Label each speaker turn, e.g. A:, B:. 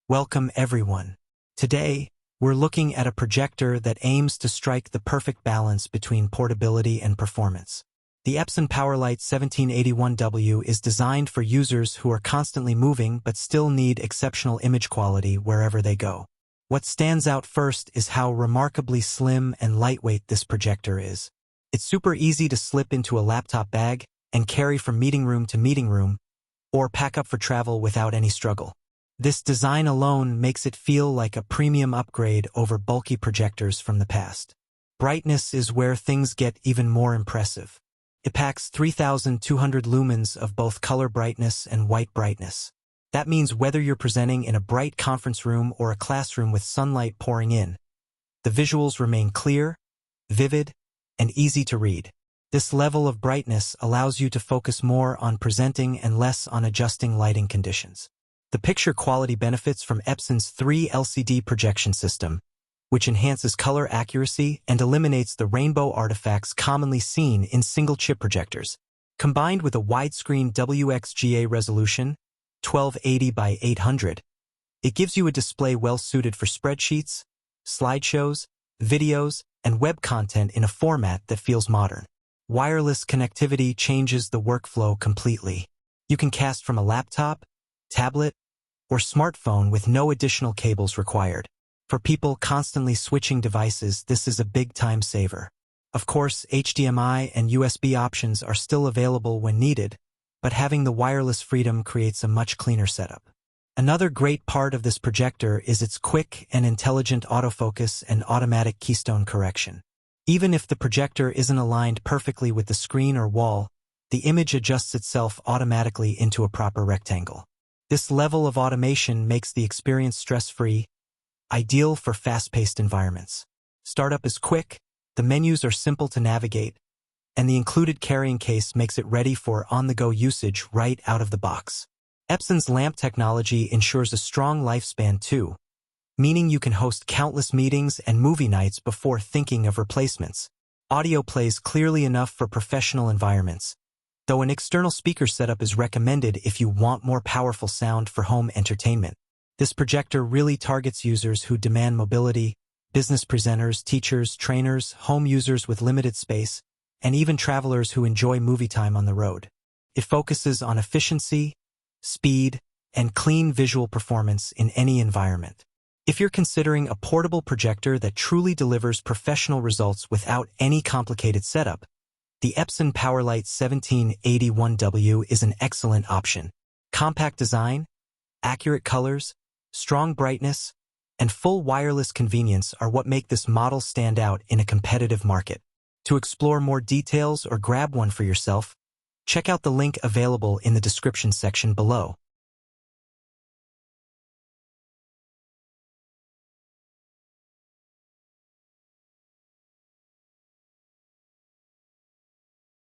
A: Welcome everyone. Today, we're looking at a projector that aims to strike the perfect balance between portability and performance. The Epson PowerLite 1781W is designed for users who are constantly moving but still need exceptional image quality wherever they go. What stands out first is how remarkably slim and lightweight this projector is. It's super easy to slip into a laptop bag and carry from meeting room to meeting room, or pack up for travel without any struggle. This design alone makes it feel like a premium upgrade over bulky projectors from the past. Brightness is where things get even more impressive. It packs 3,200 lumens of both color brightness and white brightness. That means whether you're presenting in a bright conference room or a classroom with sunlight pouring in, the visuals remain clear, vivid, and easy to read. This level of brightness allows you to focus more on presenting and less on adjusting lighting conditions. The picture quality benefits from Epson's 3 LCD projection system, which enhances color accuracy and eliminates the rainbow artifacts commonly seen in single-chip projectors. Combined with a widescreen WXGA resolution, 1280 by 800, it gives you a display well-suited for spreadsheets, slideshows, videos, and web content in a format that feels modern. Wireless connectivity changes the workflow completely. You can cast from a laptop, tablet, or smartphone with no additional cables required. For people constantly switching devices, this is a big time saver. Of course, HDMI and USB options are still available when needed, but having the wireless freedom creates a much cleaner setup. Another great part of this projector is its quick and intelligent autofocus and automatic keystone correction. Even if the projector isn't aligned perfectly with the screen or wall, the image adjusts itself automatically into a proper rectangle. This level of automation makes the experience stress-free, ideal for fast-paced environments. Startup is quick, the menus are simple to navigate, and the included carrying case makes it ready for on-the-go usage right out of the box. Epson's lamp technology ensures a strong lifespan too, meaning you can host countless meetings and movie nights before thinking of replacements. Audio plays clearly enough for professional environments, though an external speaker setup is recommended if you want more powerful sound for home entertainment. This projector really targets users who demand mobility, business presenters, teachers, trainers, home users with limited space, and even travelers who enjoy movie time on the road. It focuses on efficiency, speed, and clean visual performance in any environment. If you're considering a portable projector that truly delivers professional results without any complicated setup, the Epson PowerLite 1781W is an excellent option. Compact design, accurate colors, strong brightness, and full wireless convenience are what make this model stand out in a competitive market. To explore more details or grab one for yourself, check out the link available in the description section below.